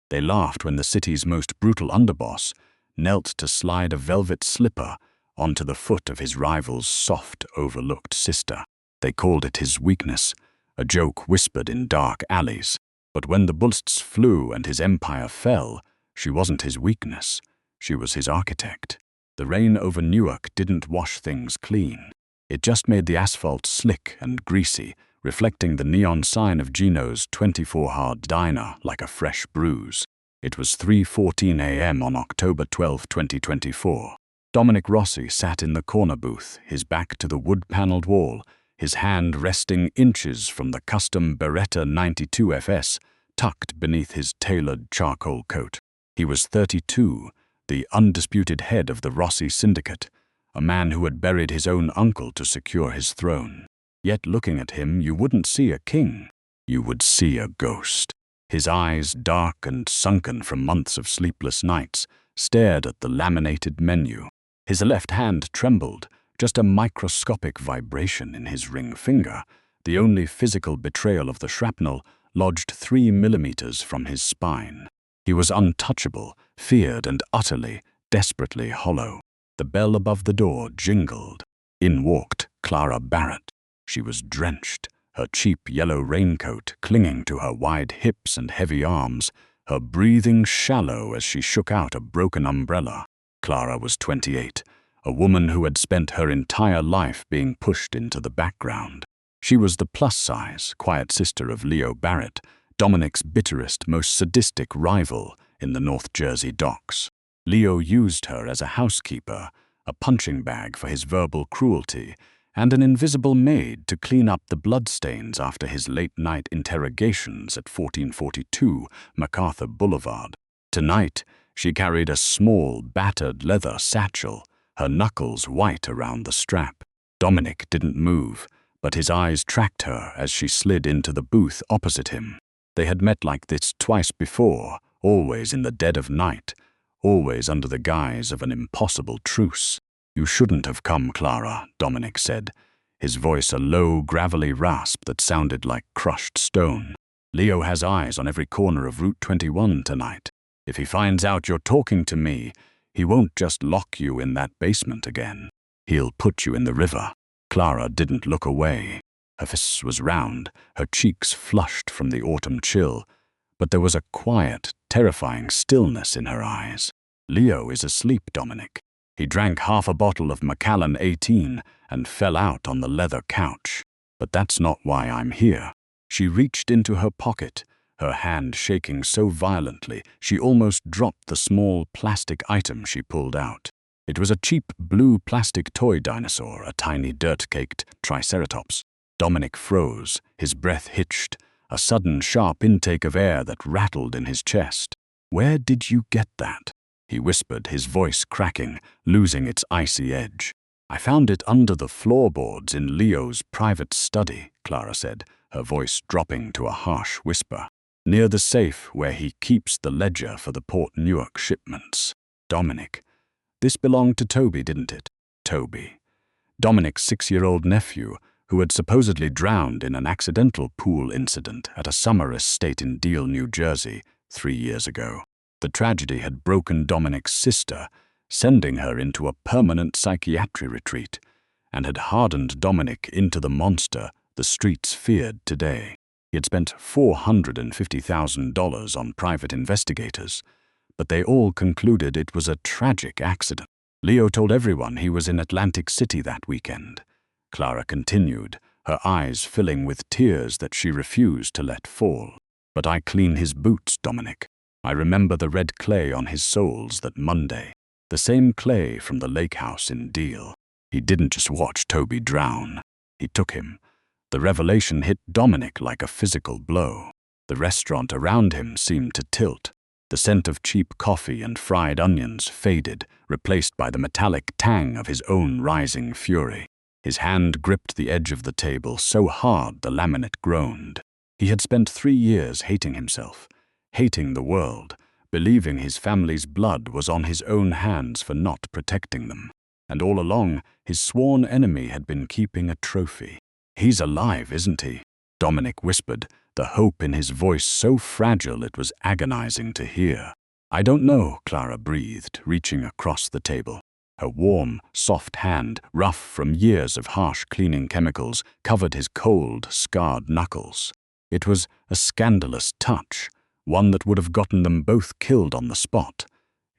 They laughed when the city's most brutal underboss knelt to slide a velvet slipper onto the foot of his rival's soft, overlooked sister. They called it his weakness, a joke whispered in dark alleys. But when the bullets flew and his empire fell, she wasn't his weakness. She was his architect. The rain over Newark didn't wash things clean. It just made the asphalt slick and greasy, reflecting the neon sign of Gino's 24 Hard Diner like a fresh bruise. It was 3:14 a.m. on October 12, 2024. Dominic Rossi sat in the corner booth, his back to the wood-paneled wall, his hand resting inches from the custom Beretta 92 FS tucked beneath his tailored charcoal coat. He was 32, the undisputed head of the Rossi syndicate, a man who had buried his own uncle to secure his throne. Yet looking at him, you wouldn't see a king. You would see a ghost. His eyes, dark and sunken from months of sleepless nights, stared at the laminated menu. His left hand trembled, just a microscopic vibration in his ring finger, the only physical betrayal of the shrapnel lodged 3 millimeters from his spine. He was untouchable, feared and utterly, desperately hollow. The bell above the door jingled. In walked Clara Barrett. She was drenched, her cheap yellow raincoat clinging to her wide hips and heavy arms, her breathing shallow as she shook out a broken umbrella. Clara was 28, a woman who had spent her entire life being pushed into the background. She was the plus-size, quiet sister of Leo Barrett, Dominic's bitterest, most sadistic rival in the North Jersey docks. Leo used her as a housekeeper, a punching bag for his verbal cruelty, and an invisible maid to clean up the bloodstains after his late-night interrogations at 1442 MacArthur Boulevard. Tonight, she carried a small, battered leather satchel, her knuckles white around the strap. Dominic didn't move, but his eyes tracked her as she slid into the booth opposite him. They had met like this twice before, always in the dead of night, always under the guise of an impossible truce. "You shouldn't have come, Clara," Dominic said, his voice a low, gravelly rasp that sounded like crushed stone. "Leo has eyes on every corner of Route 21 tonight. If he finds out you're talking to me, he won't just lock you in that basement again. He'll put you in the river." Clara didn't look away. Her face was round, her cheeks flushed from the autumn chill, but there was a quiet, terrifying stillness in her eyes. "Leo is asleep, Dominic. He drank half a bottle of Macallan 18 and fell out on the leather couch. But that's not why I'm here." She reached into her pocket, her hand shaking so violently she almost dropped the small plastic item she pulled out. It was a cheap blue plastic toy dinosaur, a tiny dirt-caked triceratops. Dominic froze, his breath hitched, a sudden sharp intake of air that rattled in his chest. "Where did you get that?" he whispered, his voice cracking, losing its icy edge. "I found it under the floorboards in Leo's private study," Clara said, her voice dropping to a harsh whisper. "Near the safe where he keeps the ledger for the Port Newark shipments." "Dominic, this belonged to Toby, didn't it?" Toby, Dominic's 6-year-old nephew, who had supposedly drowned in an accidental pool incident at a summer estate in Deal, New Jersey, 3 years ago. The tragedy had broken Dominic's sister, sending her into a permanent psychiatry retreat, and had hardened Dominic into the monster the streets feared today. He had spent $450,000 on private investigators, but they all concluded it was a tragic accident. "Leo told everyone he was in Atlantic City that weekend," Clara continued, her eyes filling with tears that she refused to let fall. "But I clean his boots, Dominic. I remember the red clay on his soles that Monday. The same clay from the lake house in Deal. He didn't just watch Toby drown. He took him." The revelation hit Dominic like a physical blow. The restaurant around him seemed to tilt. The scent of cheap coffee and fried onions faded, replaced by the metallic tang of his own rising fury. His hand gripped the edge of the table so hard the laminate groaned. He had spent 3 years hating himself, hating the world, believing his family's blood was on his own hands for not protecting them. And all along, his sworn enemy had been keeping a trophy. "He's alive, isn't he?" Dominic whispered, the hope in his voice so fragile it was agonizing to hear. "I don't know," Clara breathed, reaching across the table. Her warm, soft hand, rough from years of harsh cleaning chemicals, covered his cold, scarred knuckles. It was a scandalous touch, one that would have gotten them both killed on the spot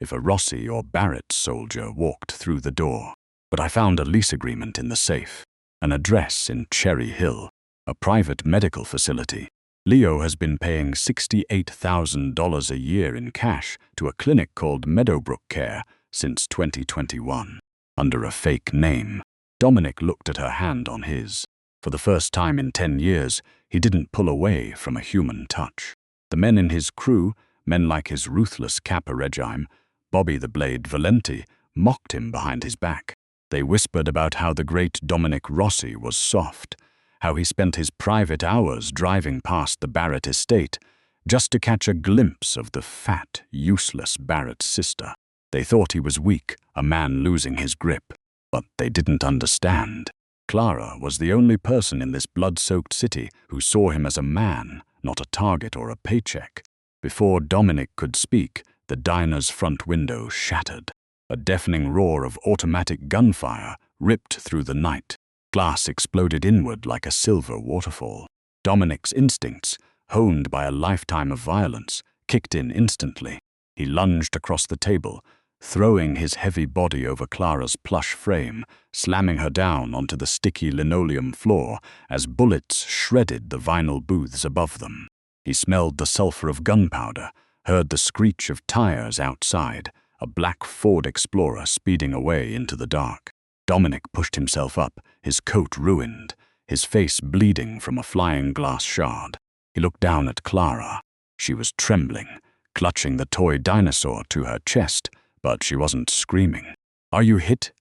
if a Rossi or Barrett soldier walked through the door. But I found a lease agreement in the safe, an address in Cherry Hill, a private medical facility. Leo has been paying $68,000 a year in cash to a clinic called Meadowbrook Care since 2021, under a fake name. Dominic looked at her hand on his. For the first time in 10 years, he didn't pull away from a human touch. The men in his crew, men like his ruthless Kappa regime, Bobby the Blade Valenti, mocked him behind his back. They whispered about how the great Dominic Rossi was soft, how he spent his private hours driving past the Barrett estate just to catch a glimpse of the fat, useless Barrett sister. They thought he was weak, a man losing his grip, but they didn't understand. Clara was the only person in this blood-soaked city who saw him as a man, not a target or a paycheck. Before Dominic could speak, the diner's front window shattered. A deafening roar of automatic gunfire ripped through the night. Glass exploded inward like a silver waterfall. Dominic's instincts, honed by a lifetime of violence, kicked in instantly. He lunged across the table, throwing his heavy body over Clara's plush frame, slamming her down onto the sticky linoleum floor as bullets shredded the vinyl booths above them. He smelled the sulfur of gunpowder, heard the screech of tires outside, a black Ford Explorer speeding away into the dark. Dominic pushed himself up, his coat ruined, his face bleeding from a flying glass shard. He looked down at Clara. She was trembling, clutching the toy dinosaur to her chest, but she wasn't screaming. "Are you hit?"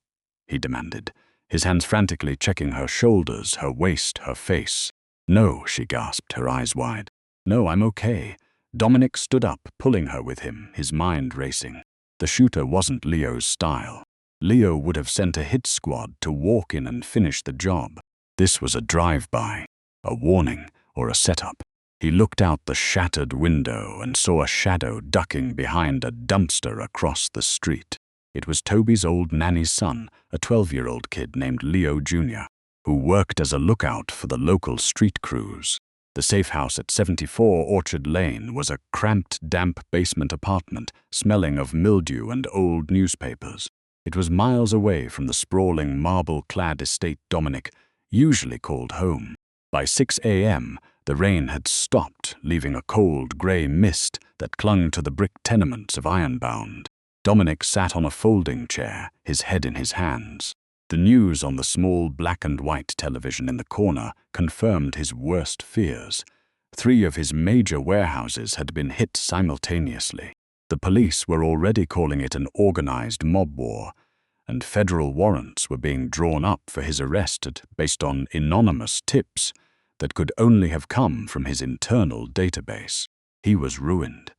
he demanded, his hands frantically checking her shoulders, her waist, her face. "No," she gasped, her eyes wide. "No, I'm okay." Dominic stood up, pulling her with him, his mind racing. The shooter wasn't Leo's style. Leo would have sent a hit squad to walk in and finish the job. This was a drive-by, a warning, or a setup. He looked out the shattered window and saw a shadow ducking behind a dumpster across the street. It was Toby's old nanny's son, a 12-year-old kid named Leo Jr., who worked as a lookout for the local street crews. The safe house at 74 Orchard Lane was a cramped, damp basement apartment smelling of mildew and old newspapers. It was miles away from the sprawling, marble-clad estate Dominic usually called home. By 6 a.m., the rain had stopped, leaving a cold, grey mist that clung to the brick tenements of Ironbound. Dominic sat on a folding chair, his head in his hands. The news on the small black-and-white television in the corner confirmed his worst fears. 3 of his major warehouses had been hit simultaneously. The police were already calling it an organized mob war, and federal warrants were being drawn up for his arrest based on anonymous tips that could only have come from his internal database. He was ruined.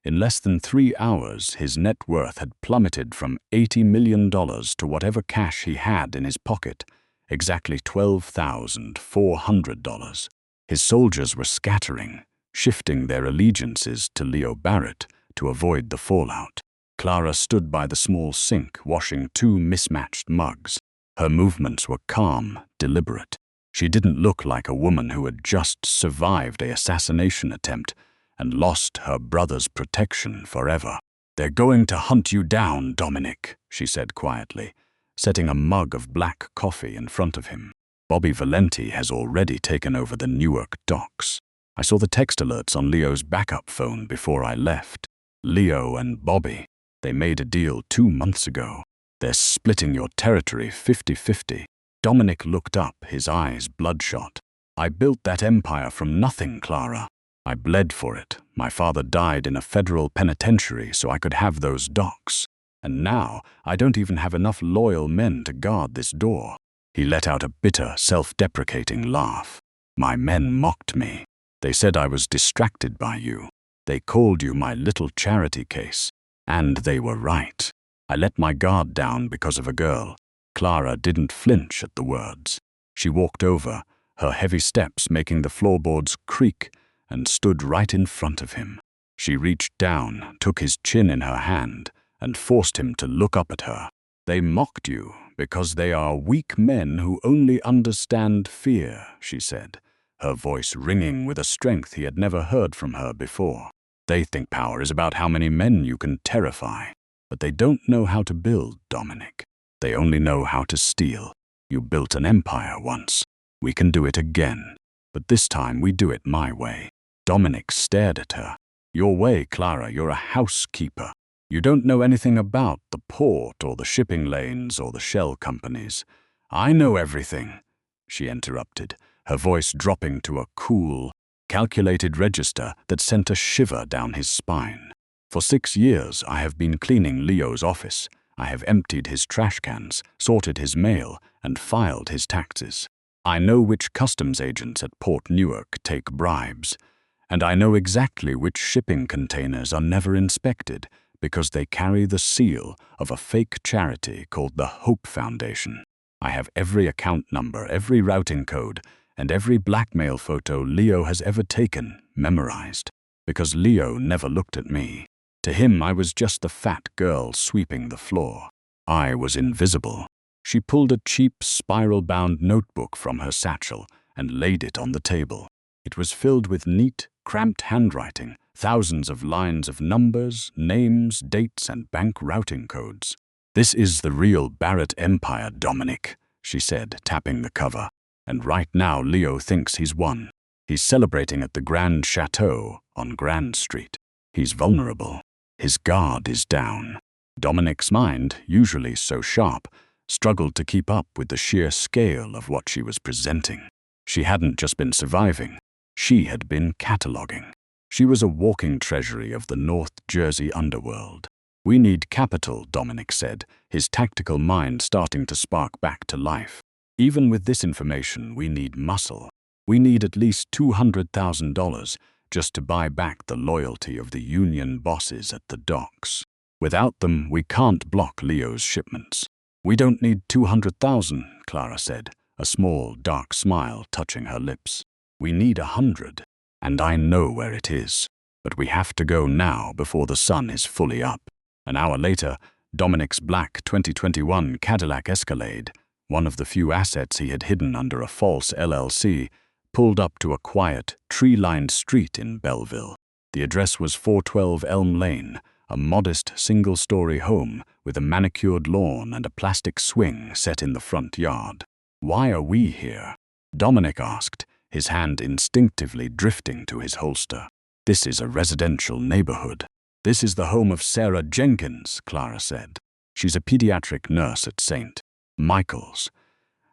In less than 3 hours, his net worth had plummeted from $80 million to whatever cash he had in his pocket, exactly $12,400. His soldiers were scattering, shifting their allegiances to Leo Barrett to avoid the fallout. Clara stood by the small sink, washing 2 mismatched mugs. Her movements were calm, deliberate. She didn't look like a woman who had just survived an assassination attempt and lost her brother's protection forever. "They're going to hunt you down, Dominic," she said quietly, setting a mug of black coffee in front of him. "Bobby Valenti has already taken over the Newark docks. I saw the text alerts on Leo's backup phone before I left. Leo and Bobby, they made a deal 2 months ago. They're splitting your territory 50-50. Dominic looked up, his eyes bloodshot. "I built that empire from nothing, Clara. I bled for it. My father died in a federal penitentiary so I could have those docks. And now I don't even have enough loyal men to guard this door." He let out a bitter, self-deprecating laugh. "My men mocked me. They said I was distracted by you. They called you my little charity case. And they were right. I let my guard down because of a girl." Clara didn't flinch at the words. She walked over, her heavy steps making the floorboards creak and stood right in front of him. She reached down, took his chin in her hand, and forced him to look up at her. "They mocked you because they are weak men who only understand fear," she said, her voice ringing with a strength he had never heard from her before. "They think power is about how many men you can terrify. But they don't know how to build, Dominic. They only know how to steal. You built an empire once. We can do it again. But this time we do it my way." Dominic stared at her. "Your way, Clara, you're a housekeeper. You don't know anything about the port or the shipping lanes or the shell companies." "I know everything," she interrupted, her voice dropping to a cool, calculated register that sent a shiver down his spine. "For 6 years I have been cleaning Leo's office. I have emptied his trash cans, sorted his mail, and filed his taxes. I know which customs agents at Port Newark take bribes, and I know exactly which shipping containers are never inspected because they carry the seal of a fake charity called the Hope Foundation. I have every account number, every routing code, and every blackmail photo Leo has ever taken memorized, because Leo never looked at me. To him, I was just the fat girl sweeping the floor. I was invisible." She pulled a cheap, spiral-bound notebook from her satchel and laid it on the table. It was filled with neat, cramped handwriting, thousands of lines of numbers, names, dates, and bank routing codes. "This is the real Barrett Empire, Dominic," she said, tapping the cover. "And right now Leo thinks he's won. He's celebrating at the Grand Chateau on Grand Street. He's vulnerable. His guard is down." Dominic's mind, usually so sharp, struggled to keep up with the sheer scale of what she was presenting. She hadn't just been surviving. She had been cataloging. She was a walking treasury of the North Jersey underworld. "We need capital," Dominic said, his tactical mind starting to spark back to life. "Even with this information, we need muscle. We need at least $200,000 just to buy back the loyalty of the union bosses at the docks. Without them, we can't block Leo's shipments." "We don't need 200,000, Clara said, a small, dark smile touching her lips. "We need 100, and I know where it is. But we have to go now before the sun is fully up." An hour later, Dominic's black 2021 Cadillac Escalade, one of the few assets he had hidden under a false LLC, pulled up to a quiet, tree-lined street in Belleville. The address was 412 Elm Lane, a modest single-story home with a manicured lawn and a plastic swing set in the front yard. "Why are we here?" Dominic asked, his hand instinctively drifting to his holster. "This is a residential neighborhood." "This is the home of Sarah Jenkins," Clara said. "She's a pediatric nurse at St. Michael's.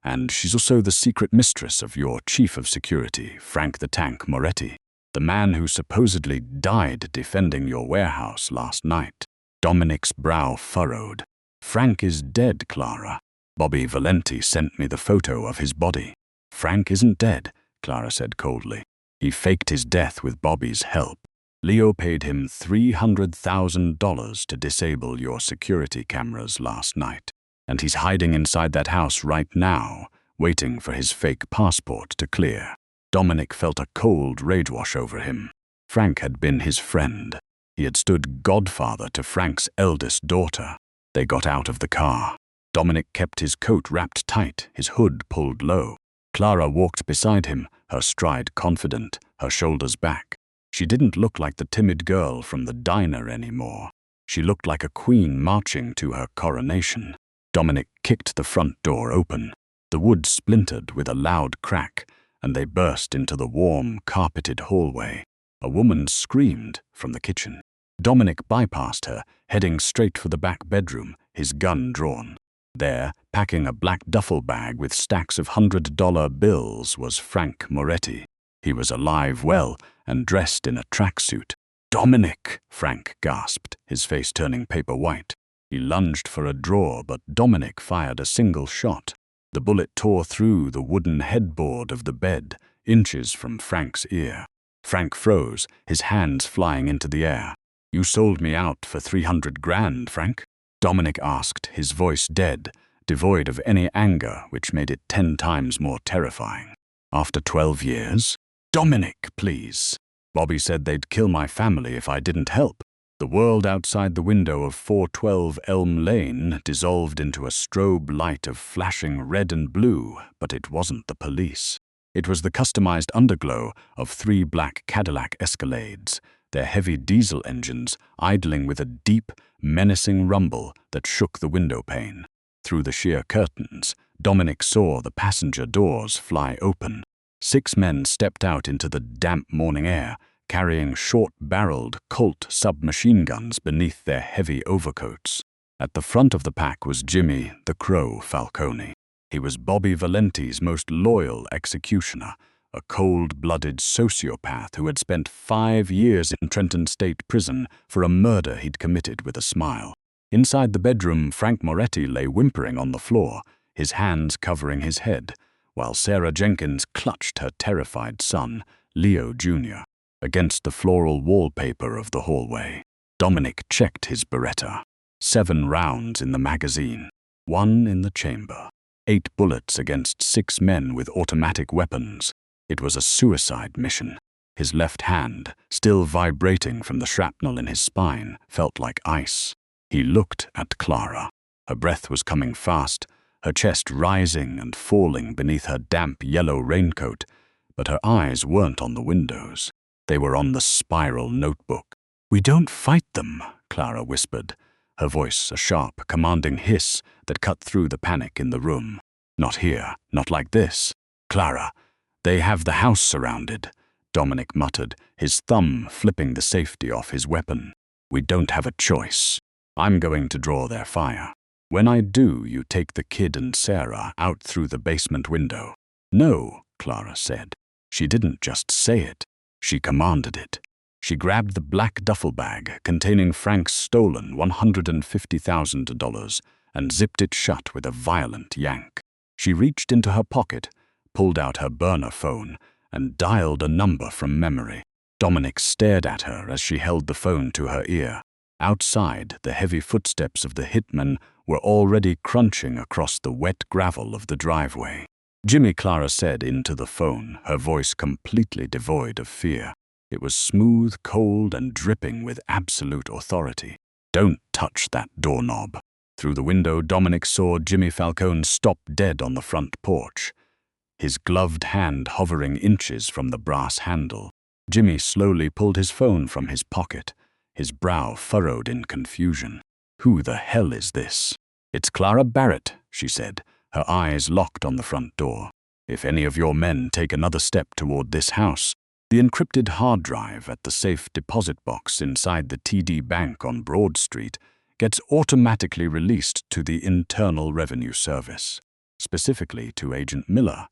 And she's also the secret mistress of your chief of security, Frank the Tank Moretti, the man who supposedly died defending your warehouse last night." Dominic's brow furrowed. "Frank is dead, Clara. Bobby Valenti sent me the photo of his body." "Frank isn't dead," Clara said coldly. "He faked his death with Bobby's help. Leo paid him $300,000 to disable your security cameras last night. And he's hiding inside that house right now, waiting for his fake passport to clear." Dominic felt a cold rage wash over him. Frank had been his friend. He had stood godfather to Frank's eldest daughter. They got out of the car. Dominic kept his coat wrapped tight, his hood pulled low. Clara walked beside him, her stride confident, her shoulders back. She didn't look like the timid girl from the diner anymore. She looked like a queen marching to her coronation. Dominic kicked the front door open. The wood splintered with a loud crack, and they burst into the warm, carpeted hallway. A woman screamed from the kitchen. Dominic bypassed her, heading straight for the back bedroom, his gun drawn. There, packing a black duffel bag with stacks of $100 bills, was Frank Moretti. He was alive well and dressed in a tracksuit. "Dominic!" Frank gasped, his face turning paper white. He lunged for a drawer, but Dominic fired a single shot. The bullet tore through the wooden headboard of the bed, inches from Frank's ear. Frank froze, his hands flying into the air. "You sold me out for 300 grand, Frank?" Dominic asked, his voice dead, devoid of any anger, which made it 10 times more terrifying. "After 12 years?" "Dominic, please." Bobby said they'd kill my family if I didn't help. The world outside the window of 412 Elm Lane dissolved into a strobe light of flashing red and blue, but it wasn't the police. It was the customized underglow of 3 black Cadillac Escalades, their heavy diesel engines idling with a deep, menacing rumble that shook the window pane. Through the sheer curtains, Dominic saw the passenger doors fly open. 6 men stepped out into the damp morning air, carrying short-barreled Colt submachine guns beneath their heavy overcoats. At the front of the pack was Jimmy the Crow Falcone. He was Bobby Valenti's most loyal executioner, a cold-blooded sociopath who had spent 5 years in Trenton State Prison for a murder he'd committed with a smile. Inside the bedroom, Frank Moretti lay whimpering on the floor, his hands covering his head, while Sarah Jenkins clutched her terrified son, Leo Jr., against the floral wallpaper of the hallway. Dominic checked his Beretta. 7 rounds in the magazine, 1 in the chamber. 8 bullets against 6 men with automatic weapons. It was a suicide mission. His left hand, still vibrating from the shrapnel in his spine, felt like ice. He looked at Clara. Her breath was coming fast, her chest rising and falling beneath her damp yellow raincoat, but her eyes weren't on the windows. They were on the spiral notebook. "We don't fight them," Clara whispered, her voice a sharp, commanding hiss that cut through the panic in the room. "Not here, not like this. Clara, they have the house surrounded," Dominic muttered, his thumb flipping the safety off his weapon. "We don't have a choice. I'm going to draw their fire. When I do, you take the kid and Sarah out through the basement window." "No," Clara said. She didn't just say it. She commanded it. She grabbed the black duffel bag containing Frank's stolen $150,000 and zipped it shut with a violent yank. She reached into her pocket, pulled out her burner phone, and dialed a number from memory. Dominic stared at her as she held the phone to her ear. Outside, the heavy footsteps of the hitman were already crunching across the wet gravel of the driveway. "Jimmy," Clara said into the phone, her voice completely devoid of fear. It was smooth, cold, and dripping with absolute authority. "Don't touch that doorknob." Through the window, Dominic saw Jimmy Falcone stop dead on the front porch, his gloved hand hovering inches from the brass handle. Jimmy slowly pulled his phone from his pocket, his brow furrowed in confusion. "Who the hell is this?" "It's Clara Barrett," she said, her eyes locked on the front door. "If any of your men take another step toward this house, the encrypted hard drive at the safe deposit box inside the TD Bank on Broad Street gets automatically released to the Internal Revenue Service, specifically to Agent Miller.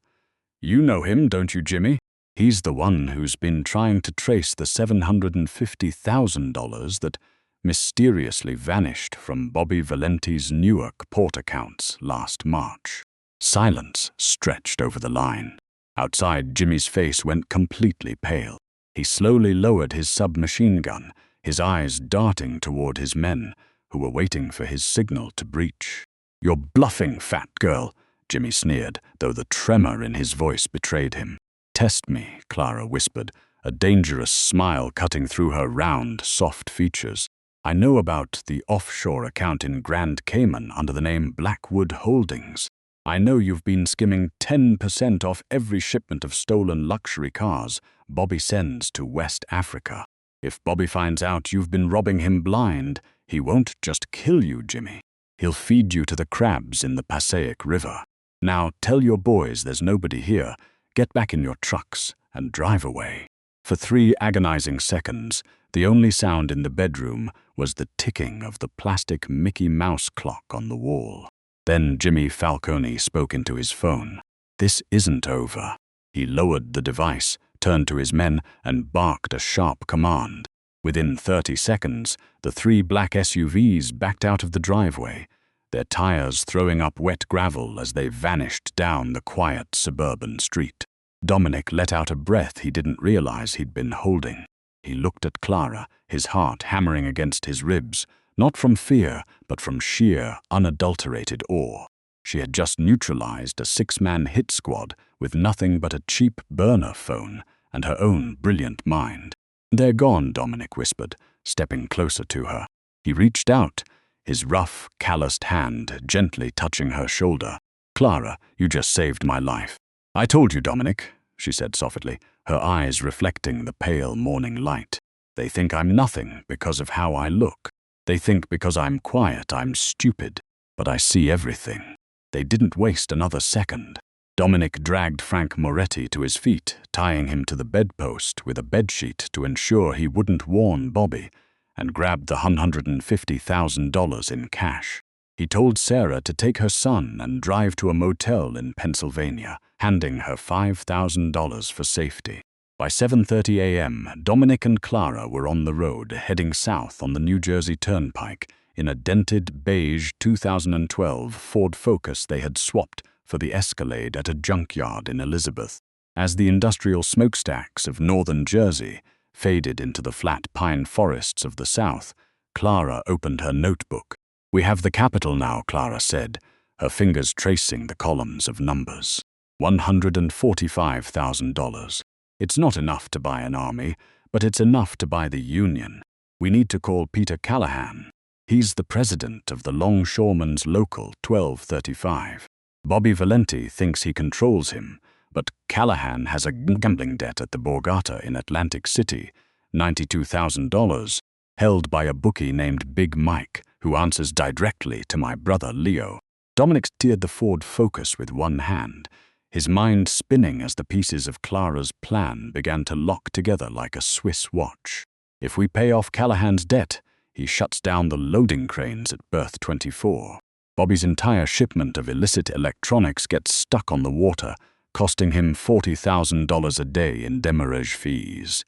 You know him, don't you, Jimmy? He's the one who's been trying to trace the $750,000 that mysteriously vanished from Bobby Valenti's Newark port accounts last March." Silence stretched over the line. Outside, Jimmy's face went completely pale. He slowly lowered his submachine gun, his eyes darting toward his men, who were waiting for his signal to breach. "You're bluffing, fat girl," Jimmy sneered, though the tremor in his voice betrayed him. "Test me," Clara whispered, a dangerous smile cutting through her round, soft features. "I know about the offshore account in Grand Cayman under the name Blackwood Holdings. I know you've been skimming 10% off every shipment of stolen luxury cars Bobby sends to West Africa. If Bobby finds out you've been robbing him blind, he won't just kill you, Jimmy. He'll feed you to the crabs in the Passaic River. Now tell your boys there's nobody here, get back in your trucks, and drive away." For 3 agonizing seconds, the only sound in the bedroom was the ticking of the plastic Mickey Mouse clock on the wall. Then Jimmy Falcone spoke into his phone. "This isn't over." He lowered the device, turned to his men, and barked a sharp command. Within 30 seconds, the 3 black SUVs backed out of the driveway, their tires throwing up wet gravel as they vanished down the quiet suburban street. Dominic let out a breath he didn't realize he'd been holding. He looked at Clara, his heart hammering against his ribs, not from fear, but from sheer, unadulterated awe. She had just neutralized a 6-man hit squad with nothing but a cheap burner phone and her own brilliant mind. "They're gone," Dominic whispered, stepping closer to her. He reached out, his rough, calloused hand gently touching her shoulder. "Clara, you just saved my life." "I told you, Dominic," she said softly, her eyes reflecting the pale morning light. "They think I'm nothing because of how I look. They think because I'm quiet, I'm stupid. But I see everything." They didn't waste another second. Dominic dragged Frank Moretti to his feet, tying him to the bedpost with a bedsheet to ensure he wouldn't warn Bobby, and grabbed the $150,000 in cash. He told Sarah to take her son and drive to a motel in Pennsylvania, handing her $5,000 for safety. By 7:30 a.m., Dominic and Clara were on the road, heading south on the New Jersey Turnpike in a dented beige 2012 Ford Focus they had swapped for the Escalade at a junkyard in Elizabeth. As the industrial smokestacks of northern Jersey faded into the flat pine forests of the south, Clara opened her notebook. "We have the capital now," Clara said, her fingers tracing the columns of numbers. $145,000. "It's not enough to buy an army, but it's enough to buy the Union. We need to call Peter Callahan. He's the president of the Longshoremen's Local 1235. Bobby Valenti thinks he controls him, but Callahan has a gambling debt at the Borgata in Atlantic City, $92,000, held by a bookie named Big Mike, who answers directly to my brother Leo." Dominic steered the Ford Focus with one hand, his mind spinning as the pieces of Clara's plan began to lock together like a Swiss watch. "If we pay off Callahan's debt, he shuts down the loading cranes at Berth 24. Bobby's entire shipment of illicit electronics gets stuck on the water, costing him $40,000 a day in demurrage fees."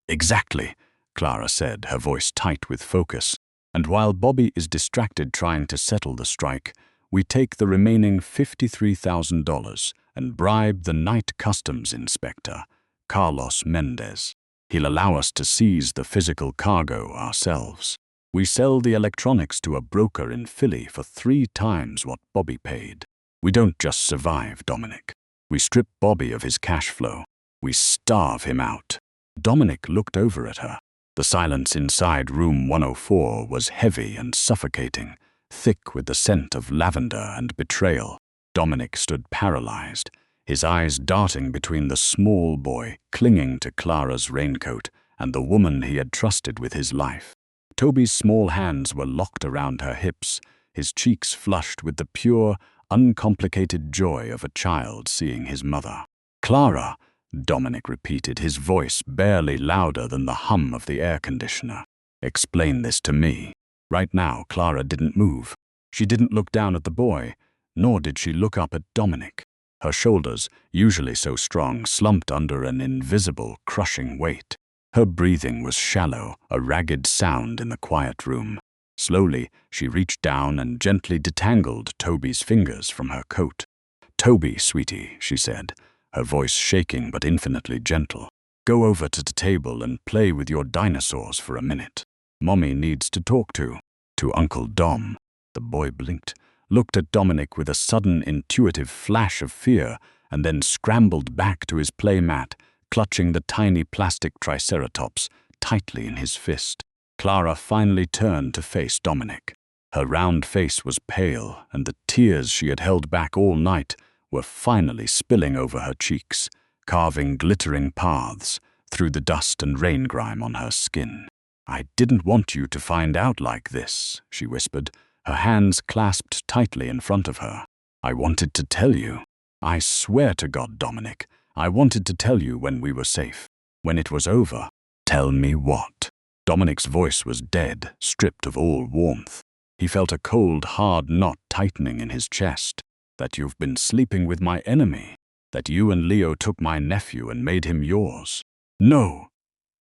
"Exactly," Clara said, her voice tight with focus. "And while Bobby is distracted trying to settle the strike, we take the remaining $53,000 and bribe the night customs inspector, Carlos Mendez. He'll allow us to seize the physical cargo ourselves. We sell the electronics to a broker in Philly for 3 times what Bobby paid. We don't just survive, Dominic. We strip Bobby of his cash flow. We starve him out." Dominic looked over at her. The silence inside room 104 was heavy and suffocating, thick with the scent of lavender and betrayal. Dominic stood paralyzed, his eyes darting between the small boy clinging to Clara's raincoat and the woman he had trusted with his life. Toby's small hands were locked around her hips, his cheeks flushed with the pure, uncomplicated joy of a child seeing his mother. "Clara," Dominic repeated, his voice barely louder than the hum of the air conditioner. "Explain this to me." Right now, Clara didn't move. She didn't look down at the boy, nor did she look up at Dominic. Her shoulders, usually so strong, slumped under an invisible, crushing weight. Her breathing was shallow, a ragged sound in the quiet room. Slowly, she reached down and gently detangled Toby's fingers from her coat. "Toby, sweetie," she said, her voice shaking but infinitely gentle. "Go over to the table and play with your dinosaurs for a minute. Mommy needs to talk to Uncle Dom." The boy blinked, looked at Dominic with a sudden intuitive flash of fear, and then scrambled back to his play mat, clutching the tiny plastic triceratops tightly in his fist. Clara finally turned to face Dominic. Her round face was pale, and the tears she had held back all night were finally spilling over her cheeks, carving glittering paths through the dust and rain grime on her skin. "I didn't want you to find out like this," she whispered, her hands clasped tightly in front of her. "I wanted to tell you. I swear to God, Dominic, I wanted to tell you when we were safe. When it was over." "Tell me what?" Dominic's voice was dead, stripped of all warmth. He felt a cold, hard knot tightening in his chest. "That you've been sleeping with my enemy. That you and Leo took my nephew and made him yours." "No,"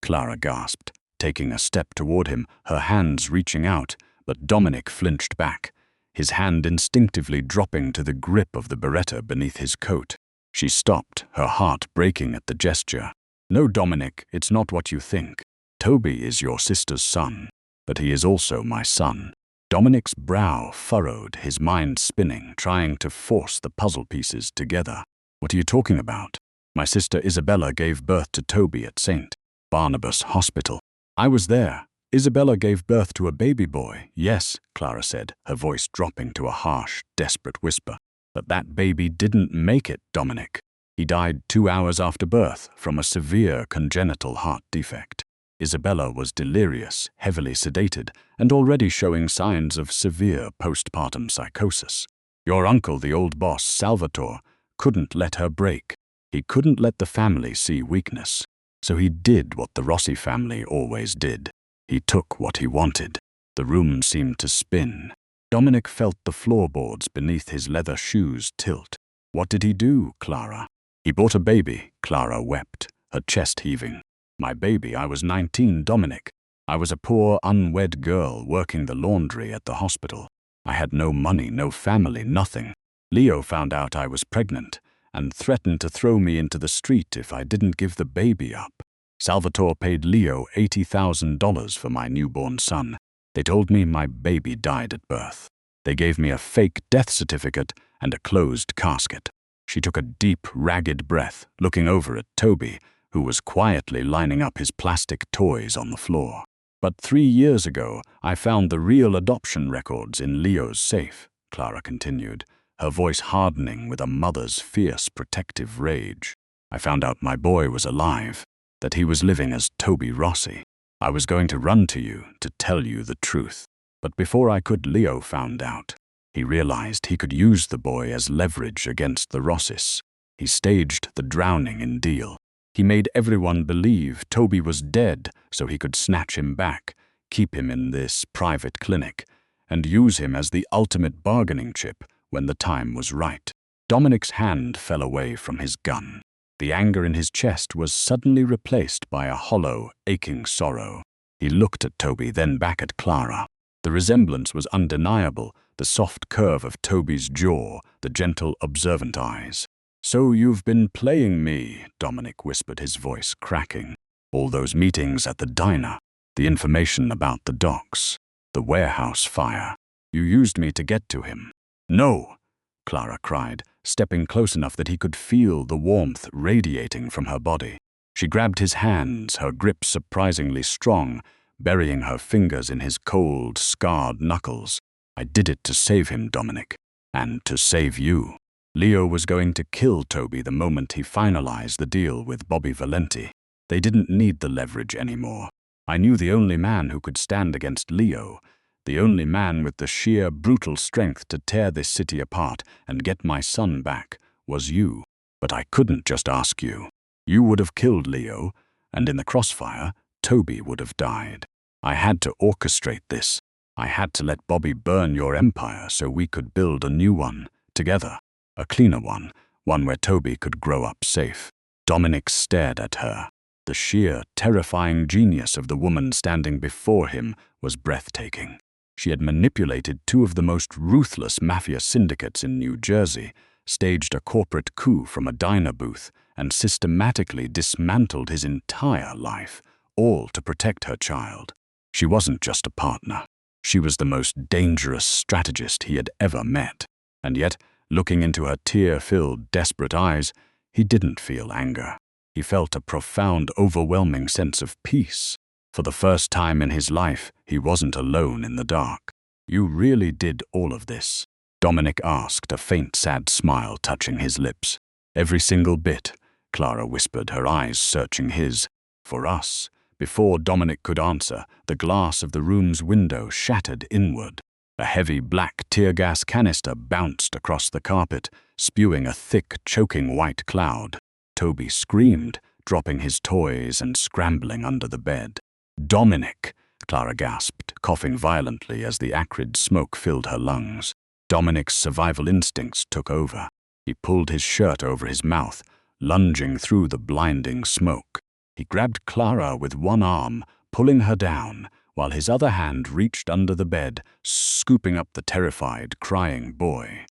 Clara gasped, taking a step toward him, her hands reaching out, but Dominic flinched back, his hand instinctively dropping to the grip of the Beretta beneath his coat. She stopped, her heart breaking at the gesture. "No, Dominic, it's not what you think. Toby is your sister's son, but he is also my son." Dominic's brow furrowed, his mind spinning, trying to force the puzzle pieces together. "What are you talking about? My sister Isabella gave birth to Toby at St. Barnabas Hospital. I was there. Isabella gave birth to a baby boy. Yes, Clara said, her voice dropping to a harsh, desperate whisper. But that baby didn't make it, Dominic. He died 2 hours after birth from a severe congenital heart defect. Isabella was delirious, heavily sedated, and already showing signs of severe postpartum psychosis. Your uncle, the old boss, Salvatore, couldn't let her break. He couldn't let the family see weakness. So he did what the Rossi family always did. He took what he wanted. The room seemed to spin. Dominic felt the floorboards beneath his leather shoes tilt. What did he do, Clara? He bought a baby, Clara wept, her chest heaving. My baby, I was 19, Dominic. I was a poor, unwed girl working the laundry at the hospital. I had no money, no family, nothing. Leo found out I was pregnant and threatened to throw me into the street if I didn't give the baby up. Salvatore paid Leo $80,000 for my newborn son. They told me my baby died at birth. They gave me a fake death certificate and a closed casket. She took a deep, ragged breath, looking over at Toby, who was quietly lining up his plastic toys on the floor. But 3 years ago, I found the real adoption records in Leo's safe, Clara continued, her voice hardening with a mother's fierce protective rage. I found out my boy was alive, that he was living as Toby Rossi. I was going to run to you to tell you the truth. But before I could, Leo found out. He realized he could use the boy as leverage against the Rossis. He staged the drowning in Deal. He made everyone believe Toby was dead so he could snatch him back, keep him in this private clinic, and use him as the ultimate bargaining chip when the time was right. Dominic's hand fell away from his gun. The anger in his chest was suddenly replaced by a hollow, aching sorrow. He looked at Toby, then back at Clara. The resemblance was undeniable, the soft curve of Toby's jaw, the gentle, observant eyes. "So you've been playing me," Dominic whispered, his voice cracking. "All those meetings at the diner, the information about the docks, the warehouse fire. You used me to get to him." "No!" Clara cried, stepping close enough that he could feel the warmth radiating from her body. She grabbed his hands, her grip surprisingly strong, burying her fingers in his cold, scarred knuckles. "I did it to save him, Dominic, and to save you." Leo was going to kill Toby the moment he finalized the deal with Bobby Valenti. They didn't need the leverage anymore. I knew the only man who could stand against Leo, the only man with the sheer, brutal strength to tear this city apart and get my son back, was you. But I couldn't just ask you. You would have killed Leo, and in the crossfire, Toby would have died. I had to orchestrate this. I had to let Bobby burn your empire so we could build a new one, together. A cleaner one where Toby could grow up safe. Dominic stared at her. The sheer, terrifying genius of the woman standing before him was breathtaking. She had manipulated 2 of the most ruthless mafia syndicates in New Jersey, staged a corporate coup from a diner booth, and systematically dismantled his entire life, all to protect her child. She wasn't just a partner. She was the most dangerous strategist he had ever met. And yet, looking into her tear-filled, desperate eyes, he didn't feel anger. He felt a profound, overwhelming sense of peace. For the first time in his life, he wasn't alone in the dark. "You really did all of this?" Dominic asked, a faint, sad smile touching his lips. "Every single bit," Clara whispered, her eyes searching his. "For us." Before Dominic could answer, the glass of the room's window shattered inward. A heavy black tear gas canister bounced across the carpet, spewing a thick, choking white cloud. Toby screamed, dropping his toys and scrambling under the bed. "Dominic!" Clara gasped, coughing violently as the acrid smoke filled her lungs. Dominic's survival instincts took over. He pulled his shirt over his mouth, lunging through the blinding smoke. He grabbed Clara with one arm, pulling her down, while his other hand reached under the bed, scooping up the terrified, crying boy.